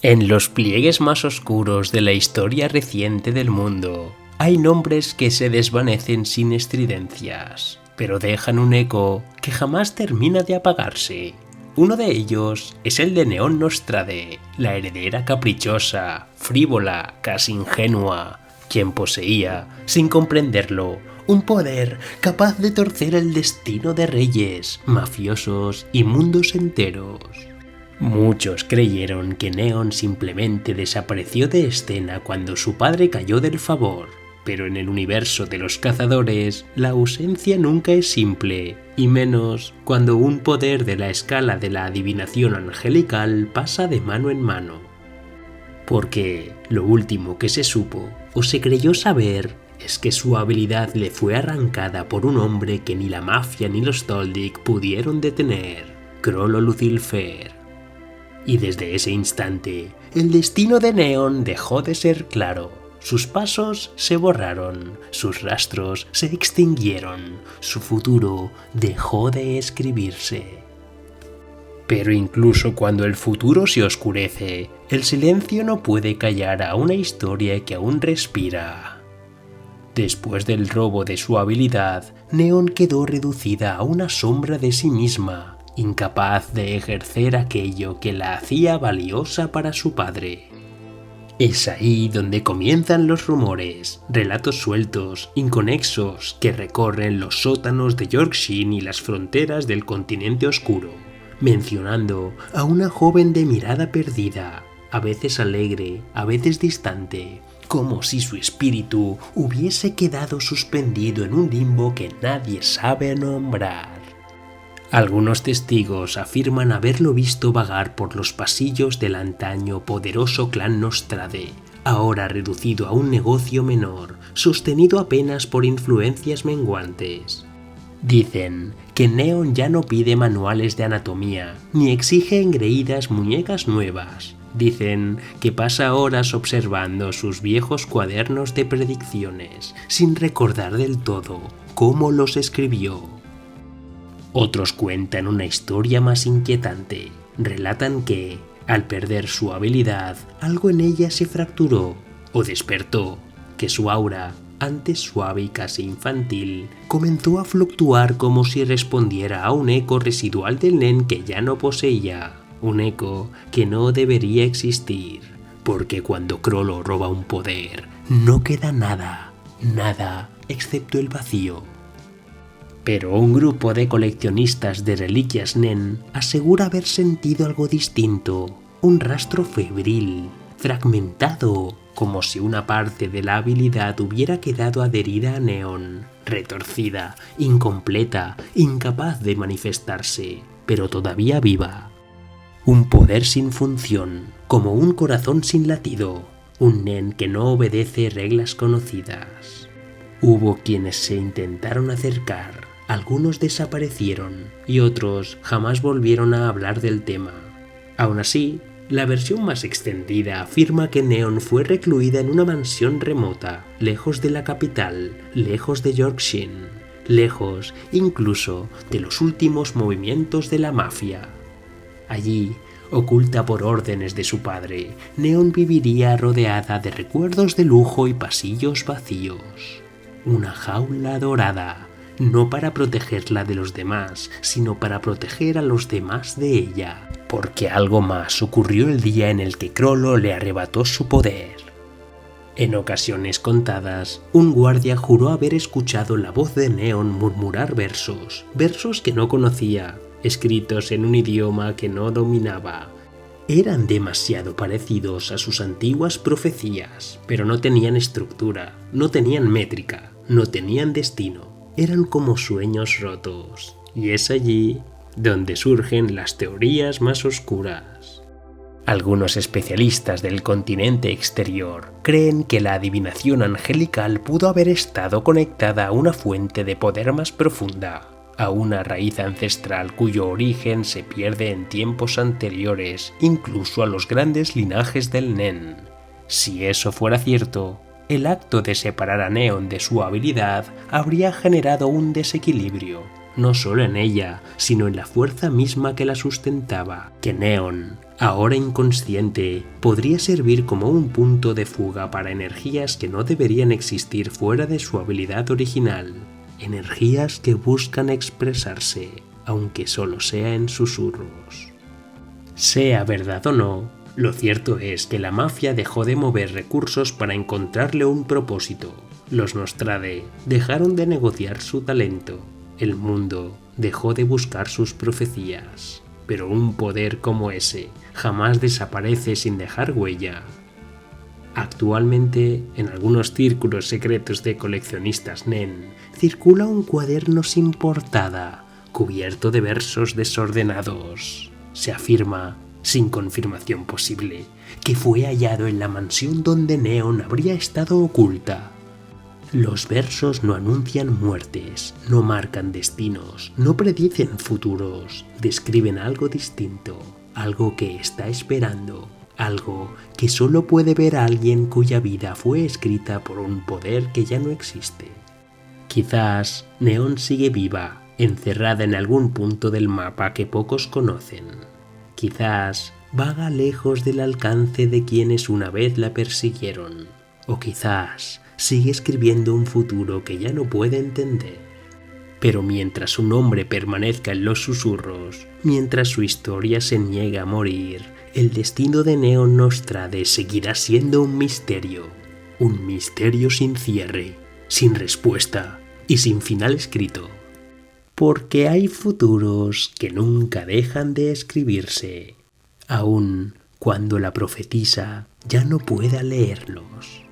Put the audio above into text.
En los pliegues más oscuros de la historia reciente del mundo, hay nombres que se desvanecen sin estridencias, pero dejan un eco que jamás termina de apagarse. Uno de ellos es el de Neón Nostrade, la heredera caprichosa, frívola, casi ingenua, quien poseía, sin comprenderlo, un poder capaz de torcer el destino de reyes, mafiosos y mundos enteros. Muchos creyeron que Neon simplemente desapareció de escena cuando su padre cayó del favor, pero en el universo de los cazadores la ausencia nunca es simple, y menos cuando un poder de la escala de la adivinación angelical pasa de mano en mano. Porque lo último que se supo o se creyó saber es que su habilidad le fue arrancada por un hombre que ni la mafia ni los Toldic pudieron detener, Crollo Lucifer. Y desde ese instante, el destino de Neon dejó de ser claro. Sus pasos se borraron, sus rastros se extinguieron, su futuro dejó de escribirse. Pero incluso cuando el futuro se oscurece, el silencio no puede callar a una historia que aún respira. Después del robo de su habilidad, Neon quedó reducida a una sombra de sí misma, incapaz de ejercer aquello que la hacía valiosa para su padre. Es ahí donde comienzan los rumores, relatos sueltos, inconexos, que recorren los sótanos de Yorkshire y las fronteras del continente oscuro, mencionando a una joven de mirada perdida, a veces alegre, a veces distante, como si su espíritu hubiese quedado suspendido en un limbo que nadie sabe nombrar. Algunos testigos afirman haberlo visto vagar por los pasillos del antaño poderoso clan Nostrade, ahora reducido a un negocio menor, sostenido apenas por influencias menguantes. Dicen que Neon ya no pide manuales de anatomía, ni exige engreídas muñecas nuevas. Dicen que pasa horas observando sus viejos cuadernos de predicciones, sin recordar del todo cómo los escribió. Otros cuentan una historia más inquietante. Relatan que, al perder su habilidad, algo en ella se fracturó o despertó, que su aura, antes suave y casi infantil, comenzó a fluctuar como si respondiera a un eco residual del nen que ya no poseía, un eco que no debería existir, porque cuando Crollo roba un poder, no queda nada, nada excepto el vacío. Pero un grupo de coleccionistas de reliquias Nen asegura haber sentido algo distinto, un rastro febril, fragmentado, como si una parte de la habilidad hubiera quedado adherida a Neon, retorcida, incompleta, incapaz de manifestarse, pero todavía viva. Un poder sin función, como un corazón sin latido, un Nen que no obedece reglas conocidas. Hubo quienes se intentaron acercar. Algunos desaparecieron y otros jamás volvieron a hablar del tema. Aún así, la versión más extendida afirma que Neon fue recluida en una mansión remota, lejos de la capital, lejos de Yorkshire, lejos incluso de los últimos movimientos de la mafia. Allí, oculta por órdenes de su padre, Neon viviría rodeada de recuerdos de lujo y pasillos vacíos. Una jaula dorada. No para protegerla de los demás, sino para proteger a los demás de ella, porque algo más ocurrió el día en el que Crollo le arrebató su poder. En ocasiones contadas, un guardia juró haber escuchado la voz de Neon murmurar versos que no conocía, escritos en un idioma que no dominaba. Eran demasiado parecidos a sus antiguas profecías, pero no tenían estructura, no tenían métrica, no tenían destino. Eran como sueños rotos, y es allí donde surgen las teorías más oscuras. Algunos especialistas del continente exterior creen que la adivinación angelical pudo haber estado conectada a una fuente de poder más profunda, a una raíz ancestral cuyo origen se pierde en tiempos anteriores, incluso a los grandes linajes del Nen. Si eso fuera cierto, el acto de separar a Neon de su habilidad habría generado un desequilibrio. no solo en ella, sino en la fuerza misma que la sustentaba, que Neon, ahora inconsciente, podría servir como un punto de fuga para energías que no deberían existir fuera de su habilidad original, energías que buscan expresarse, aunque solo sea en susurros. Sea verdad o no, lo cierto es que la mafia dejó de mover recursos para encontrarle un propósito. Los Nostrade dejaron de negociar su talento. El mundo dejó de buscar sus profecías. Pero un poder como ese jamás desaparece sin dejar huella. Actualmente, en algunos círculos secretos de coleccionistas NEN, circula un cuaderno sin portada, cubierto de versos desordenados. Se afirma, sin confirmación posible, que fue hallado en la mansión donde Neon habría estado oculta. Los versos no anuncian muertes, no marcan destinos, no predicen futuros, describen algo distinto, algo que está esperando, algo que solo puede ver a alguien cuya vida fue escrita por un poder que ya no existe. Quizás Neon sigue viva, encerrada en algún punto del mapa que pocos conocen. Quizás vaga lejos del alcance de quienes una vez la persiguieron. O quizás sigue escribiendo un futuro que ya no puede entender. Pero mientras su nombre permanezca en los susurros, mientras su historia se niega a morir, el destino de Neon Nostrade seguirá siendo un misterio sin cierre, sin respuesta y sin final escrito. Porque hay futuros que nunca dejan de escribirse, aun cuando la profetisa ya no pueda leerlos.